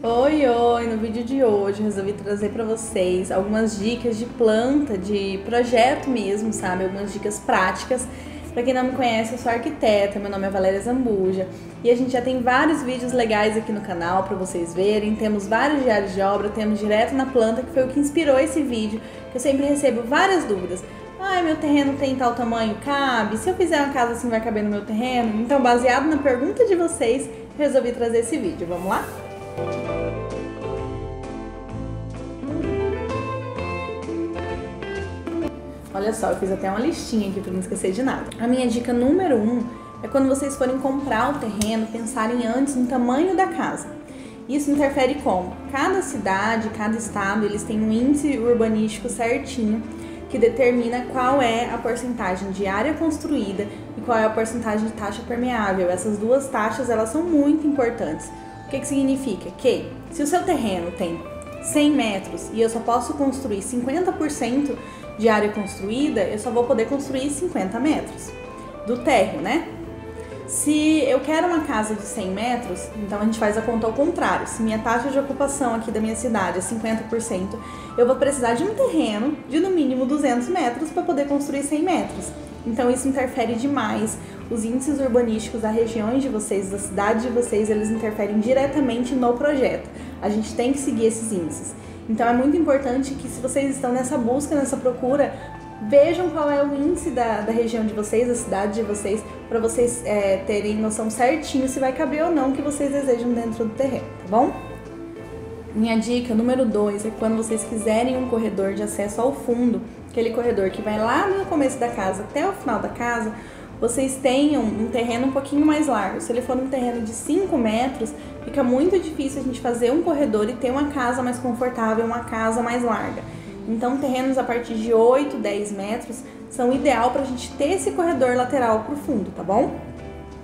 Oi, oi! No vídeo de hoje eu resolvi trazer para vocês algumas dicas de planta, de projeto mesmo, sabe? Algumas dicas práticas. Para quem não me conhece, eu sou arquiteta, meu nome é Valéria Zambuja e a gente já tem vários vídeos legais aqui no canal para vocês verem. Temos vários diários de obra, temos direto na planta, que foi o que inspirou esse vídeo, que eu sempre recebo várias dúvidas. Ai, meu terreno tem tal tamanho? Cabe? Se eu fizer uma casa assim, vai caber no meu terreno? Então, baseado na pergunta de vocês, resolvi trazer esse vídeo. Vamos lá? Olha só, eu fiz até uma listinha aqui para não esquecer de nada. A minha dica número 1 é quando vocês forem comprar o terreno, pensarem antes no tamanho da casa. Isso interfere como? Cada cidade, cada estado, eles têm um índice urbanístico certinho que determina qual é a porcentagem de área construída e qual é a porcentagem de taxa permeável. Essas duas taxas, elas são muito importantes. O que significa? Que se o seu terreno tem 100 metros e eu só posso construir 50% de área construída, eu só vou poder construir 50 metros do térreo, né? Se eu quero uma casa de 100 metros, então a gente faz a conta ao contrário. Se minha taxa de ocupação aqui da minha cidade é 50%, eu vou precisar de um terreno de no mínimo 200 metros para poder construir 100 metros. Então isso interfere demais. Os índices urbanísticos das regiões de vocês, da cidade de vocês, eles interferem diretamente no projeto. A gente tem que seguir esses índices. Então é muito importante que, se vocês estão nessa busca, nessa procura, vejam qual é o índice da região de vocês, da cidade de vocês, para vocês terem noção certinho se vai caber ou não o que vocês desejam dentro do terreno, tá bom? Minha dica número 2 é quando vocês quiserem um corredor de acesso ao fundo, aquele corredor que vai lá no começo da casa até o final da casa, vocês tenham um terreno um pouquinho mais largo. Se ele for um terreno de 5 metros, fica muito difícil a gente fazer um corredor e ter uma casa mais confortável, uma casa mais larga. Então, terrenos a partir de 8, 10 metros são ideal para a gente ter esse corredor lateral para o fundo, tá bom?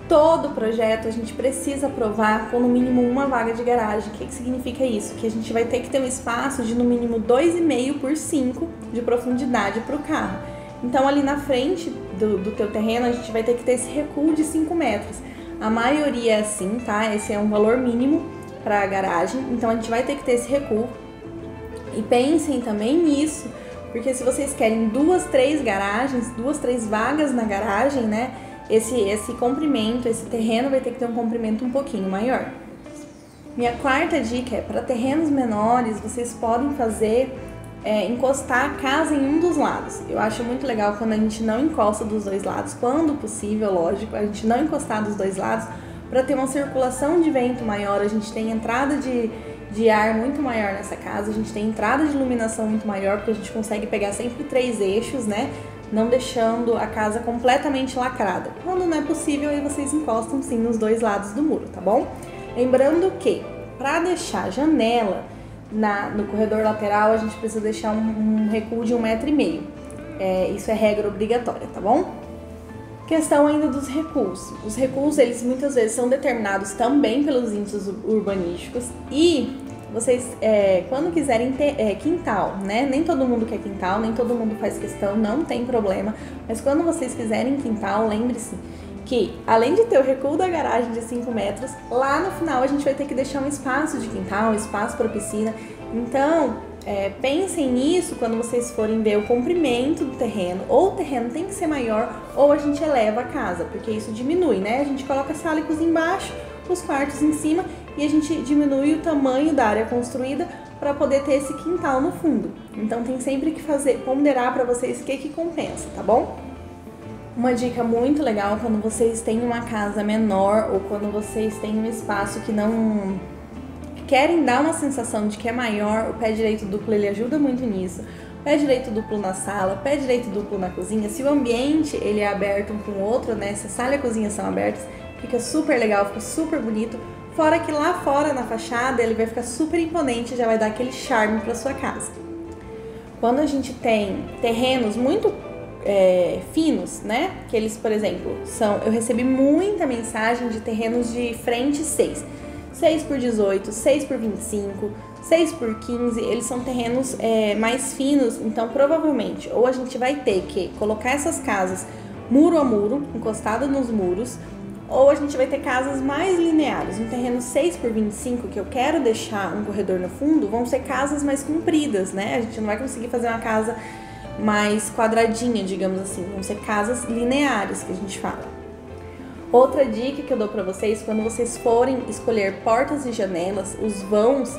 Todo projeto a gente precisa aprovar com no mínimo uma vaga de garagem. O que significa isso? Que a gente vai ter que ter um espaço de no mínimo 2,5 por 5 de profundidade para o carro. Então, ali na frente do teu terreno, a gente vai ter que ter esse recuo de 5 metros. A maioria é assim, tá? Esse é um valor mínimo para a garagem, então a gente vai ter que ter esse recuo. E pensem também nisso, porque se vocês querem 2, 3 garagens, 2, 3 vagas na garagem, né? Esse comprimento, esse terreno vai ter que ter um comprimento um pouquinho maior. Minha quarta dica é, para terrenos menores, vocês podem fazer encostar a casa em um dos lados. Eu acho muito legal quando a gente não encosta dos dois lados, quando possível, lógico, a gente não encostar dos dois lados, para ter uma circulação de vento maior. A gente tem entrada de ar muito maior nessa casa, a gente tem entrada de iluminação muito maior, porque a gente consegue pegar sempre 3 eixos, né? Não deixando a casa completamente lacrada. Quando não é possível, aí vocês encostam sim nos dois lados do muro, tá bom? Lembrando que, para deixar janela no corredor lateral, a gente precisa deixar um recuo de 1,5 metro. Isso é regra obrigatória, tá bom? Questão ainda dos recuos. Os recuos, eles muitas vezes são determinados também pelos índices urbanísticos e vocês, quando quiserem ter quintal, né? Nem todo mundo quer quintal, nem todo mundo faz questão, não tem problema. Mas quando vocês quiserem quintal, lembre-se que, além de ter o recuo da garagem de 5 metros, lá no final a gente vai ter que deixar um espaço de quintal, um espaço para piscina. Então, pensem nisso quando vocês forem ver o comprimento do terreno. Ou o terreno tem que ser maior, ou a gente eleva a casa, porque isso diminui, né? A gente coloca a sala e cozinha embaixo, os quartos em cima, e a gente diminui o tamanho da área construída para poder ter esse quintal no fundo. Então tem sempre que ponderar para vocês o que compensa, tá bom? Uma dica muito legal quando vocês têm uma casa menor ou quando vocês têm um espaço que não querem dar uma sensação de que é maior, o pé direito duplo ele ajuda muito nisso. Pé direito duplo na sala, pé direito duplo na cozinha. Se o ambiente ele é aberto um com o outro, né? Se a sala e a cozinha são abertas, fica super legal, fica super bonito. Fora que lá fora na fachada ele vai ficar super imponente, já vai dar aquele charme para sua casa. Quando a gente tem terrenos muito finos, né? Que eles, por exemplo, eu recebi muita mensagem de terrenos de frente 6 por 18, 6 por 25, 6 por 15, eles são terrenos mais finos, então provavelmente ou a gente vai ter que colocar essas casas muro a muro, encostada nos muros, ou a gente vai ter casas mais lineares. Um terreno 6x25 que eu quero deixar um corredor no fundo, vão ser casas mais compridas, né? A gente não vai conseguir fazer uma casa mais quadradinha, digamos assim. Vão ser casas lineares que a gente fala. Outra dica que eu dou pra vocês, quando vocês forem escolher portas e janelas, os vãos,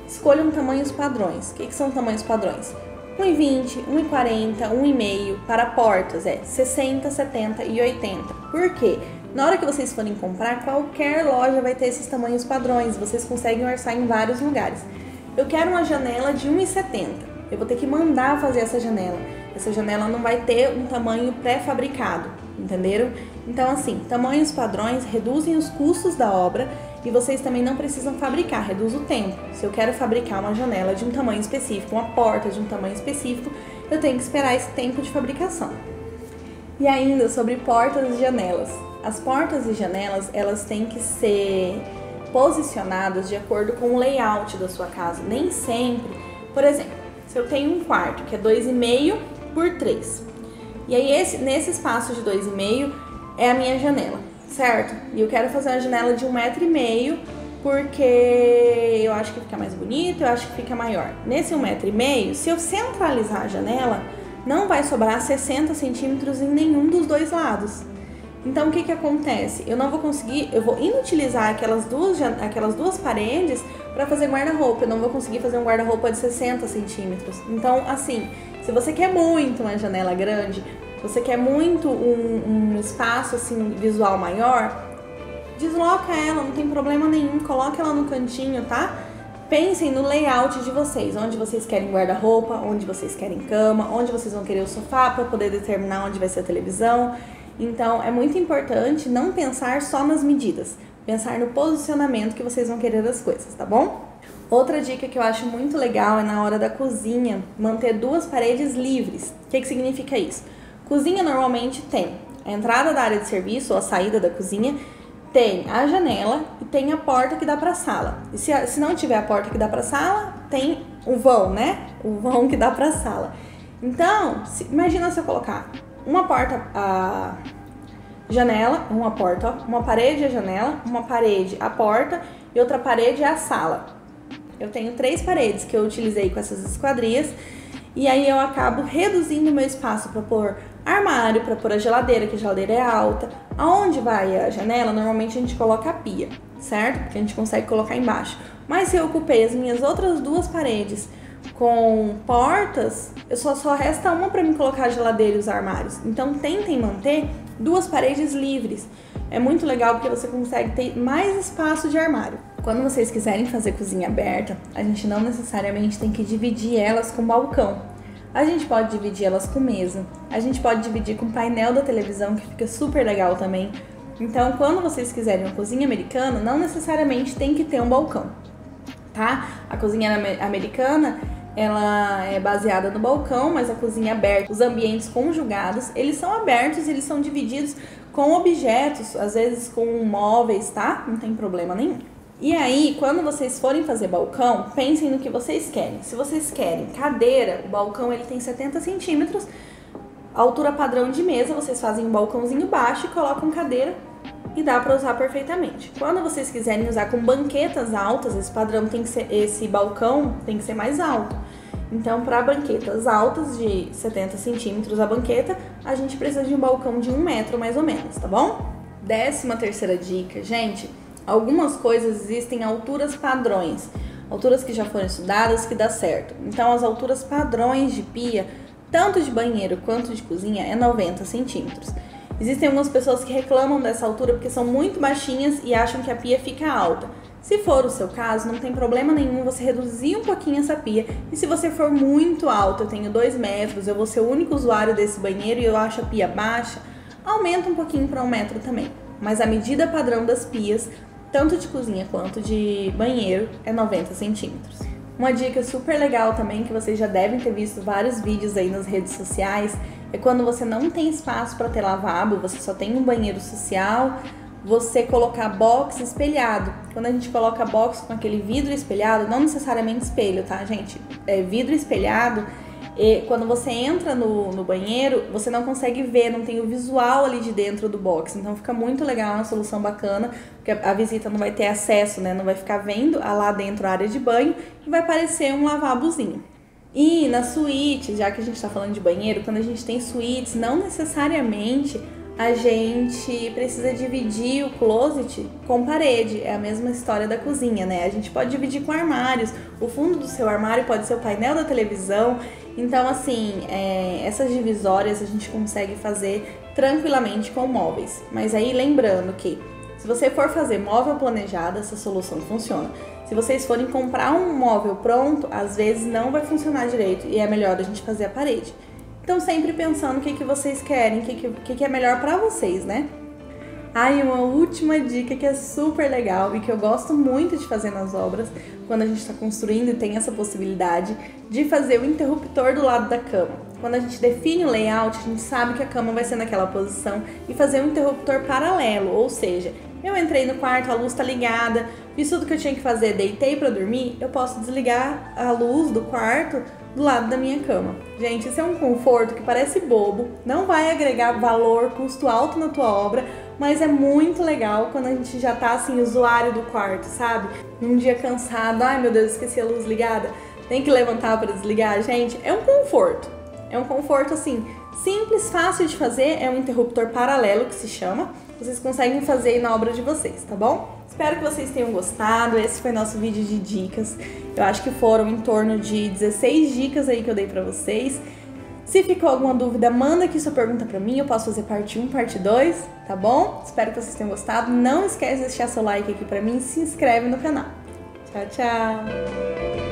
escolham tamanhos padrões. O que são tamanhos padrões? 1,20, 1,40, 1,5 para portas, 60, 70 e 80. Por quê? Na hora que vocês forem comprar, qualquer loja vai ter esses tamanhos padrões, vocês conseguem orçar em vários lugares. Eu quero uma janela de 1,70, eu vou ter que mandar fazer essa janela. Essa janela não vai ter um tamanho pré-fabricado, entenderam? Então assim, tamanhos padrões reduzem os custos da obra e vocês também não precisam fabricar, reduz o tempo. Se eu quero fabricar uma janela de um tamanho específico, uma porta de um tamanho específico, eu tenho que esperar esse tempo de fabricação. E ainda sobre portas e janelas. As portas e janelas, elas têm que ser posicionadas de acordo com o layout da sua casa. Nem sempre, por exemplo, se eu tenho um quarto que é 2,5 por 3, e aí nesse espaço de 2,5 é a minha janela, certo? E eu quero fazer uma janela de 1,5 m porque eu acho que fica mais bonito, eu acho que fica maior. Nesse 1,5 m, se eu centralizar a janela, não vai sobrar 60 centímetros em nenhum dos dois lados. Então o que acontece? Eu não vou conseguir, eu vou inutilizar aquelas duas paredes para fazer guarda-roupa. Eu não vou conseguir fazer um guarda-roupa de 60 centímetros. Então assim, se você quer muito uma janela grande, você quer muito um espaço assim visual maior, desloca ela, não tem problema nenhum, coloca ela no cantinho, tá? Pensem no layout de vocês, onde vocês querem guarda-roupa, onde vocês querem cama, onde vocês vão querer o sofá para poder determinar onde vai ser a televisão. Então, é muito importante não pensar só nas medidas, pensar no posicionamento que vocês vão querer das coisas, tá bom? Outra dica que eu acho muito legal é na hora da cozinha, manter duas paredes livres. O que significa isso? Cozinha normalmente tem a entrada da área de serviço ou a saída da cozinha, tem a janela e tem a porta que dá para a sala. E se não tiver a porta que dá para a sala, tem o vão, né? O vão que dá para a sala. Então, imagina se eu colocar uma porta a janela, uma porta, ó, uma parede a janela, uma parede a porta e outra parede a sala. Eu tenho 3 paredes que eu utilizei com essas esquadrias e aí eu acabo reduzindo o meu espaço para pôr armário, para pôr a geladeira, que a geladeira é alta. Aonde vai a janela, normalmente a gente coloca a pia, certo? Porque a gente consegue colocar embaixo. Mas se eu ocupei as minhas outras 2 paredes com portas, só resta uma para mim colocar a geladeira e os armários. Então tentem manter 2 paredes livres. É muito legal porque você consegue ter mais espaço de armário. Quando vocês quiserem fazer cozinha aberta, a gente não necessariamente tem que dividir elas com balcão. A gente pode dividir elas com mesa, a gente pode dividir com painel da televisão, que fica super legal também. Então, quando vocês quiserem uma cozinha americana, não necessariamente tem que ter um balcão, tá? A cozinha americana, ela é baseada no balcão, mas a cozinha aberta, os ambientes conjugados, eles são abertos, eles são divididos com objetos, às vezes com móveis, tá? Não tem problema nenhum. E aí, quando vocês forem fazer balcão, pensem no que vocês querem. Se vocês querem cadeira, o balcão ele tem 70 centímetros, altura padrão de mesa, vocês fazem um balcãozinho baixo e colocam cadeira e dá para usar perfeitamente. Quando vocês quiserem usar com banquetas altas, esse padrão tem que ser, esse balcão tem que ser mais alto. Então, para banquetas altas de 70 centímetros a banqueta, a gente precisa de um balcão de 1 metro mais ou menos, tá bom? 13ª dica, gente. Algumas coisas existem alturas padrões, alturas que já foram estudadas que dá certo. Então, as alturas padrões de pia, tanto de banheiro quanto de cozinha, é 90 centímetros. Existem algumas pessoas que reclamam dessa altura porque são muito baixinhas e acham que a pia fica alta. Se for o seu caso, não tem problema nenhum você reduzir um pouquinho essa pia. E se você for muito alto, eu tenho 2 metros, eu vou ser o único usuário desse banheiro e eu acho a pia baixa, aumenta um pouquinho para 1 metro também. Mas a medida padrão das pias, tanto de cozinha quanto de banheiro, é 90 centímetros. Uma dica super legal também, que vocês já devem ter visto vários vídeos aí nas redes sociais, é quando você não tem espaço para ter lavabo, você só tem um banheiro social, você colocar box espelhado. Quando a gente coloca box com aquele vidro espelhado, não necessariamente espelho, tá, gente? Vidro espelhado, E quando você entra no banheiro, você não consegue ver, não tem o visual ali de dentro do box. Então fica muito legal, uma solução bacana, porque a visita não vai ter acesso, né? Não vai ficar vendo lá dentro a área de banho e vai parecer um lavabozinho. E nas suítes, já que a gente tá falando de banheiro, quando a gente tem suítes, não necessariamente a gente precisa dividir o closet com parede. É a mesma história da cozinha, né? A gente pode dividir com armários. O fundo do seu armário pode ser o painel da televisão. Então, assim, essas divisórias a gente consegue fazer tranquilamente com móveis. Mas aí, lembrando que se você for fazer móvel planejado, essa solução funciona. Se vocês forem comprar um móvel pronto, às vezes não vai funcionar direito e é melhor a gente fazer a parede. Então, sempre pensando o que vocês querem, o que é melhor pra vocês, né? E uma última dica que é super legal e que eu gosto muito de fazer nas obras, quando a gente está construindo e tem essa possibilidade de fazer o interruptor do lado da cama. Quando a gente define o layout, a gente sabe que a cama vai ser naquela posição e fazer um interruptor paralelo, ou seja, eu entrei no quarto, a luz tá ligada, fiz tudo que eu tinha que fazer, deitei pra dormir, eu posso desligar a luz do quarto do lado da minha cama. Gente, isso é um conforto que parece bobo, não vai agregar valor, custo alto na tua obra, mas é muito legal quando a gente já tá assim, usuário do quarto, sabe? Num dia cansado, ai meu Deus, esqueci a luz ligada, tem que levantar para desligar, gente, é um conforto. É um conforto assim, simples, fácil de fazer, é um interruptor paralelo que se chama. Vocês conseguem fazer aí na obra de vocês, tá bom? Espero que vocês tenham gostado, esse foi nosso vídeo de dicas. Eu acho que foram em torno de 16 dicas aí que eu dei pra vocês. Se ficou alguma dúvida, manda aqui sua pergunta pra mim, eu posso fazer parte 1, parte 2, tá bom? Espero que vocês tenham gostado. Não esquece de deixar seu like aqui pra mim e se inscreve no canal. Tchau, tchau!